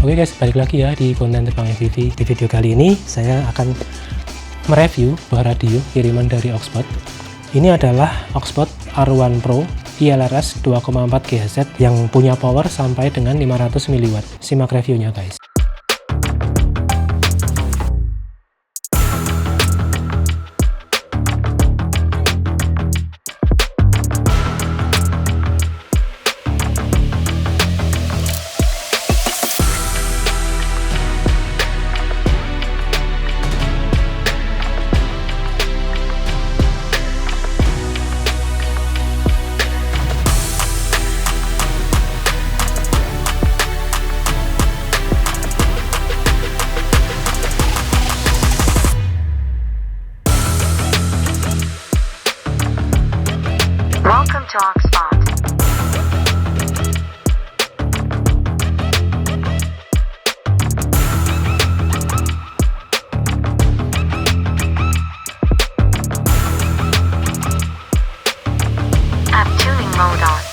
Oke guys, balik lagi ya di konten Terbang FPV. Di video kali ini saya akan mereview buah radio kiriman dari Oxbot. Ini adalah Oxbot R1 Pro ILRS 2,4 GHz yang punya power sampai dengan 500 mW. Simak reviewnya guys. Welcome to Oxbot. App tuning mode on.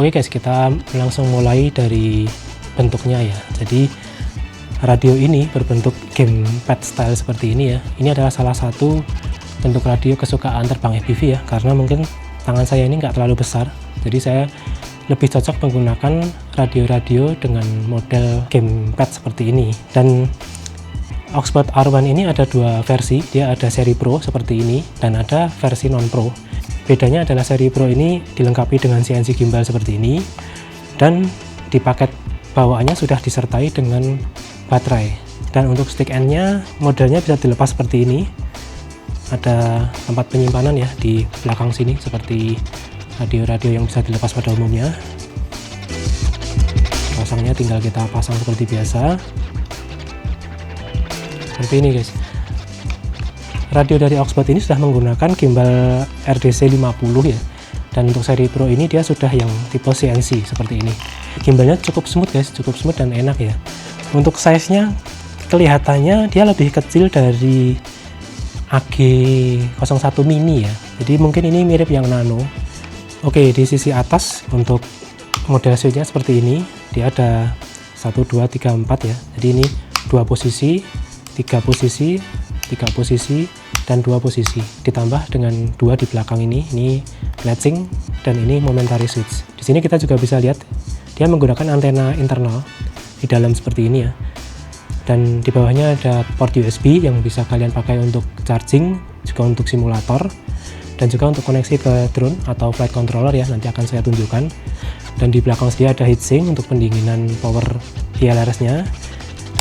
Oke guys, kita langsung mulai dari bentuknya ya. Jadi radio ini berbentuk gamepad style seperti ini ya. Ini adalah salah satu bentuk radio kesukaan Terbang FPV ya, karena mungkin tangan saya ini nggak terlalu besar, jadi saya lebih cocok menggunakan radio-radio dengan model gamepad seperti ini. Dan Oxbot R1 ini ada dua versi, dia ada seri Pro seperti ini dan ada versi non Pro. Bedanya adalah seri Pro ini dilengkapi dengan CNC gimbal seperti ini, dan di paket bawaannya sudah disertai dengan baterai. Dan untuk stick end-nya modelnya bisa dilepas seperti ini. Ada tempat penyimpanan ya di belakang sini seperti radio-radio yang bisa dilepas pada umumnya. Pasangnya tinggal kita pasang seperti biasa. Seperti ini guys. Radio dari Oxbot ini sudah menggunakan gimbal RDC 50 ya, dan untuk seri Pro ini dia sudah yang tipe CNC seperti ini. Gimbalnya cukup smooth guys, cukup smooth dan enak ya. Untuk size-nya kelihatannya dia lebih kecil dari AG01 mini ya, jadi mungkin ini mirip yang nano. Oke, di sisi atas untuk model switch-nya seperti ini, dia ada 1, 2, 3, 4 ya, jadi ini 2 posisi, 3 posisi, 3 posisi, dan 2 posisi, ditambah dengan 2 di belakang ini latching, dan ini momentary switch. Di sini kita juga bisa lihat dia menggunakan antena internal di dalam seperti ini ya, dan di bawahnya ada port USB yang bisa kalian pakai untuk charging, juga untuk simulator, dan juga untuk koneksi ke drone atau flight controller ya, nanti akan saya tunjukkan. Dan di belakang dia ada heatsink untuk pendinginan power ILRS nya.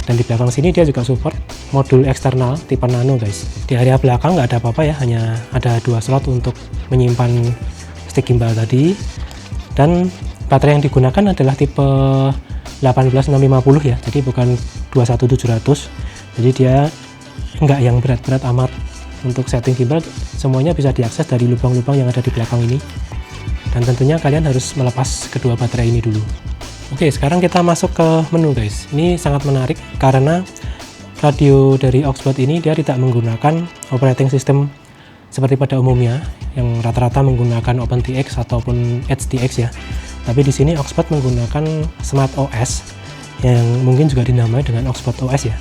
Dan di belakang sini dia juga support modul eksternal tipe nano guys. Di area belakang nggak ada apa-apa ya, hanya ada 2 slot untuk menyimpan stick gimbal tadi. Dan baterai yang digunakan adalah tipe 18650 ya, jadi bukan 21700. Jadi dia nggak yang berat-berat amat. Untuk setting gimbal semuanya bisa diakses dari lubang-lubang yang ada di belakang ini. Dan tentunya kalian harus melepas kedua baterai ini dulu. Oke, sekarang kita masuk ke menu guys. Ini sangat menarik karena radio dari Oxbot ini dia tidak menggunakan operating system seperti pada umumnya yang rata-rata menggunakan OpenTX ataupun HTX ya. Tapi di sini Oxbot menggunakan Smart OS yang mungkin juga dinamai dengan Oxbot OS ya.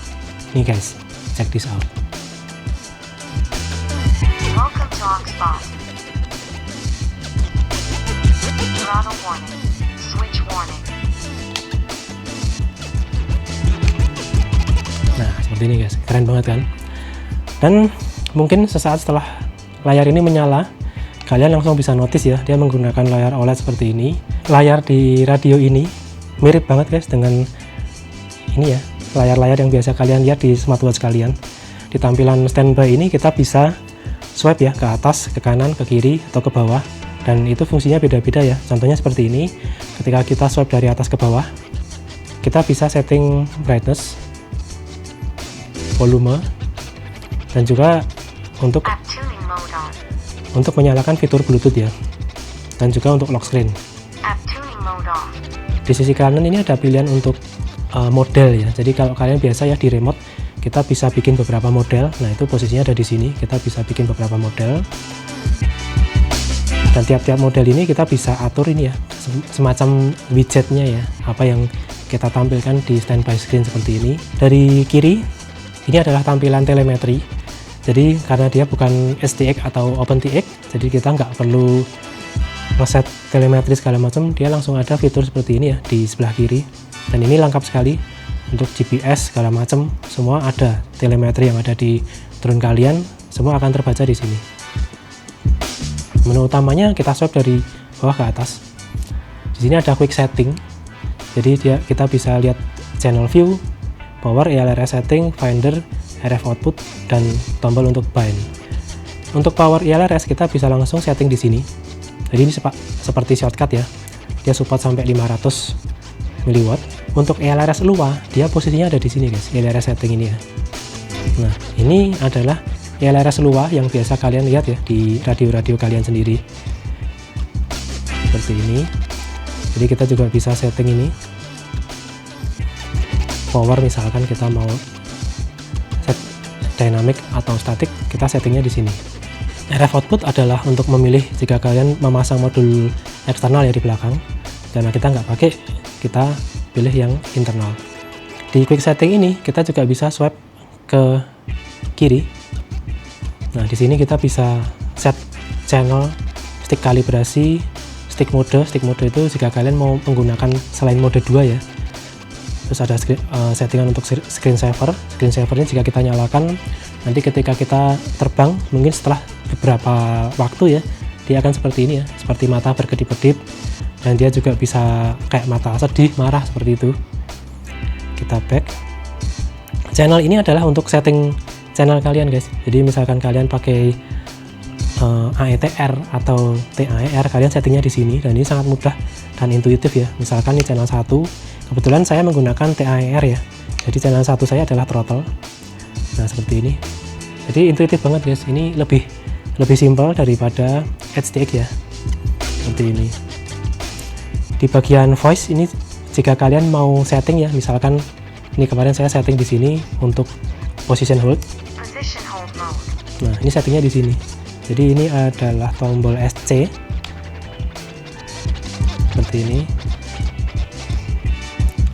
Nih guys, check this out. Welcome to Oxbot. Throttle warning. Switch warning. Nah, seperti ini guys, keren banget kan? Dan mungkin sesaat setelah layar ini menyala, kalian langsung bisa notice ya, dia menggunakan layar OLED seperti ini. Layar di radio ini mirip banget guys dengan ini ya, layar-layar yang biasa kalian lihat di smartwatch kalian. Di tampilan standby ini kita bisa swipe ya, ke atas, ke kanan, ke kiri, atau ke bawah. Dan itu fungsinya beda-beda ya. Contohnya seperti ini, ketika kita swipe dari atas ke bawah, kita bisa setting brightness, volume, Dan juga untuk App tuning mode on. menyalakan fitur Bluetooth ya. Dan juga untuk lock screen. App tuning mode on. Di sisi kanan ini ada pilihan untuk model ya. Jadi kalau kalian biasa ya di remote kita bisa bikin beberapa model. Nah, itu posisinya ada di sini. Kita bisa bikin beberapa model. Dan tiap-tiap model ini kita bisa atur ini ya, semacam widgetnya ya, apa yang kita tampilkan di standby screen seperti ini. Dari kiri ini adalah tampilan telemetri. Jadi karena dia bukan STX atau OpenTX, jadi kita nggak perlu ngeset telemetri segala macam, dia langsung ada fitur seperti ini ya di sebelah kiri. Dan ini lengkap sekali untuk GPS segala macam, semua ada telemetri yang ada di drone kalian, semua akan terbaca di sini. Menu utamanya kita swipe dari bawah ke atas. Di sini ada quick setting, jadi kita bisa lihat channel view, power, ILRS setting, finder, RF output, dan tombol untuk bind. Untuk power ILRS kita bisa langsung setting di sini. Jadi ini seperti shortcut ya, dia support sampai 500 mW. Untuk ILRS luar, dia posisinya ada di sini guys, ILRS setting ini ya. Nah, ini adalah ILRS luar yang biasa kalian lihat ya di radio-radio kalian sendiri. Seperti ini. Jadi kita juga bisa setting ini. Power misalkan kita mau set dynamic atau static, kita settingnya di sini. RF output adalah untuk memilih jika kalian memasang modul eksternal ya di belakang. Karena kita nggak pakai, kita pilih yang internal. Di quick setting ini kita juga bisa swipe ke kiri. Nah, di sini kita bisa set channel, stick kalibrasi, stick mode. Stick mode itu jika kalian mau menggunakan selain mode 2 ya. Terus ada settingan untuk screen saver. Screen saver ini jika kita nyalakan, nanti ketika kita terbang, mungkin setelah beberapa waktu ya, dia akan seperti ini ya, seperti mata berkedip-kedip, dan dia juga bisa kayak mata sedih, marah, seperti itu. Kita back. Channel ini adalah untuk setting channel kalian guys. Jadi misalkan kalian pakai AETR atau TAER, kalian settingnya di sini, dan ini sangat mudah dan intuitif ya. Misalkan ini channel 1, kebetulan saya menggunakan TAER ya, jadi channel 1 saya adalah throttle. Nah, seperti ini. Jadi intuitif banget guys, ini lebih simpel daripada STX ya, seperti ini. Di bagian voice ini jika kalian mau setting ya, misalkan ini kemarin saya setting di sini untuk position hold. Position hold mode. Nah, ini settingnya di sini. Jadi ini adalah tombol SC seperti ini.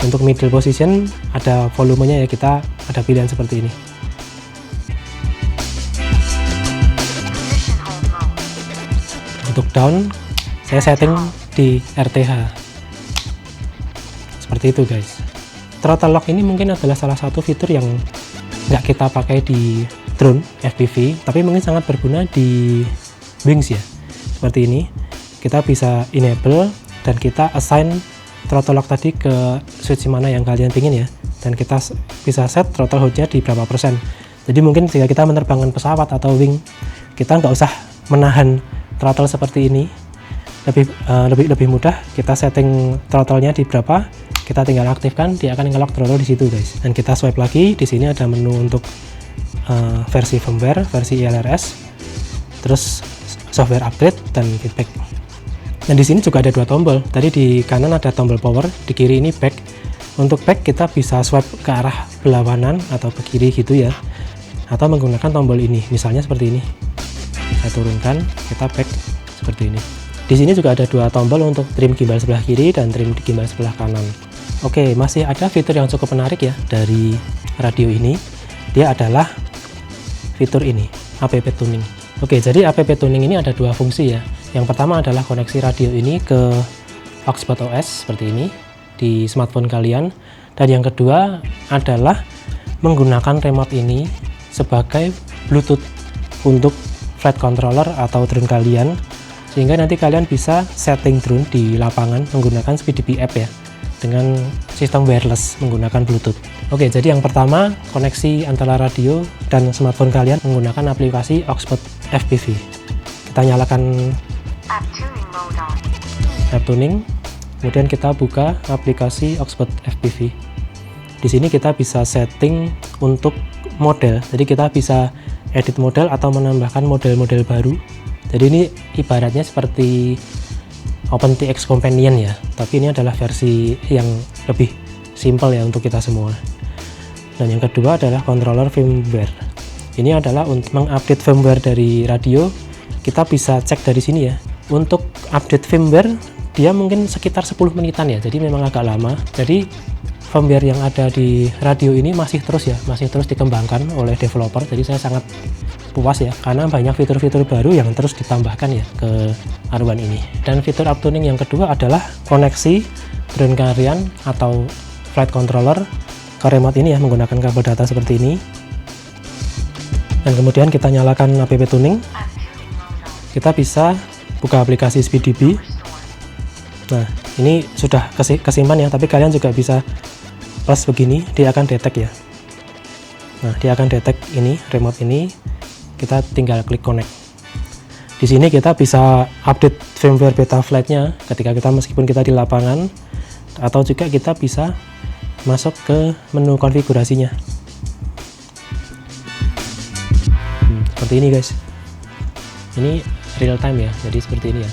Untuk middle position ada volumenya ya, kita ada pilihan seperti ini. Position hold mode. Untuk down saya setting di RTH seperti itu guys. Throttle lock ini mungkin adalah salah satu fitur yang nggak kita pakai di drone FPV, tapi mungkin sangat berguna di wings ya. Seperti ini, kita bisa enable dan kita assign throttle lock tadi ke switch mana yang kalian pingin ya, dan kita bisa set throttle hold-nya di berapa persen. Jadi mungkin jika kita menerbangkan pesawat atau wing, kita nggak usah menahan throttle seperti ini, lebih mudah. Kita setting throttle-nya di berapa, kita tinggal aktifkan, dia akan nge-lock throttle di situ guys. Dan kita swipe lagi, di sini ada menu untuk versi firmware, versi ILRS, terus software update dan feedback. Dan di sini juga ada dua tombol. Tadi di kanan ada tombol power, di kiri ini back. Untuk back kita bisa swipe ke arah berlawanan atau ke kiri gitu ya, atau menggunakan tombol ini, misalnya seperti ini. Saya turunkan, kita back seperti ini. Di sini juga ada dua tombol untuk trim gimbal sebelah kiri dan trim gimbal sebelah kanan. Oke, masih ada fitur yang cukup menarik ya dari radio ini. Dia adalah fitur ini, app tuning. Oke, jadi app tuning ini ada dua fungsi ya. Yang pertama adalah koneksi radio ini ke Oxbot OS seperti ini di smartphone kalian. Dan yang kedua adalah menggunakan remote ini sebagai Bluetooth untuk flight controller atau drone kalian, sehingga nanti kalian bisa setting drone di lapangan menggunakan SpeeDP app ya, dengan sistem wireless menggunakan Bluetooth. Oke, jadi yang pertama koneksi antara radio dan smartphone kalian menggunakan aplikasi Oxbot FPV. Kita nyalakan App tuning mode on. app tuning, kemudian kita buka aplikasi Oxbot FPV. Di sini kita bisa setting untuk model, jadi kita bisa edit model atau menambahkan model-model baru. Jadi ini ibaratnya seperti OpenTX Companion ya, tapi ini adalah versi yang lebih simple ya untuk kita semua. Dan yang kedua adalah controller firmware. Ini adalah untuk mengupdate firmware dari radio. Kita bisa cek dari sini ya. Untuk update firmware dia mungkin sekitar 10 menitan ya, jadi memang agak lama. Jadi firmware yang ada di radio ini masih terus dikembangkan oleh developer. Jadi saya sangat puas ya, karena banyak fitur-fitur baru yang terus ditambahkan ya ke R1 ini. Dan fitur uptuning yang kedua adalah koneksi drone kalian atau flight controller ke remote ini ya, menggunakan kabel data seperti ini. Dan kemudian kita nyalakan app tuning, Add tuning mode on. kita bisa buka aplikasi SpeedDB. Nah, ini sudah kesimpan ya, tapi kalian juga bisa plus begini, dia akan detect ya. Nah, dia akan detect ini remote ini. Kita tinggal klik connect. Di sini kita bisa update firmware beta flight-nya ketika kita meskipun kita di lapangan, atau juga kita bisa masuk ke menu konfigurasinya. Seperti ini guys. Ini real time ya, jadi seperti ini ya.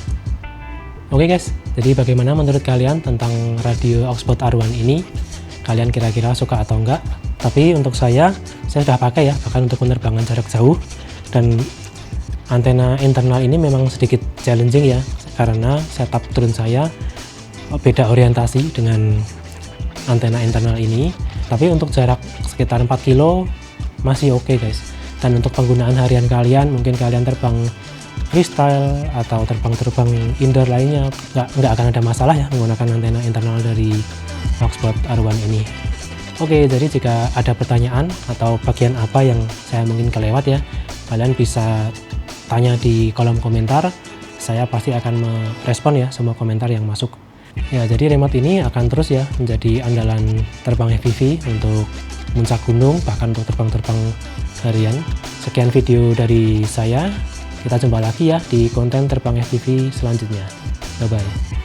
Oke guys, jadi bagaimana menurut kalian tentang radio Oxbow R1 ini? Kalian kira-kira suka atau enggak? Tapi untuk saya sudah pakai ya, bahkan untuk penerbangan jarak jauh. Dan antena internal ini memang sedikit challenging ya, karena setup drone saya beda orientasi dengan antena internal ini. Tapi untuk jarak sekitar 4 kilo masih oke guys. Dan untuk penggunaan harian kalian, mungkin kalian terbang freestyle atau terbang-terbang indoor lainnya, nggak akan ada masalah ya menggunakan antena internal dari Oxbow R1 ini. Oke, jadi jika ada pertanyaan atau bagian apa yang saya mungkin kelewat ya, kalian bisa tanya di kolom komentar. Saya pasti akan merespon ya semua komentar yang masuk. Ya, jadi remote ini akan terus ya menjadi andalan terbang FPV untuk muncak gunung, bahkan untuk terbang-terbang harian. Sekian video dari saya. Kita jumpa lagi ya di konten terbang FPV selanjutnya. Bye bye.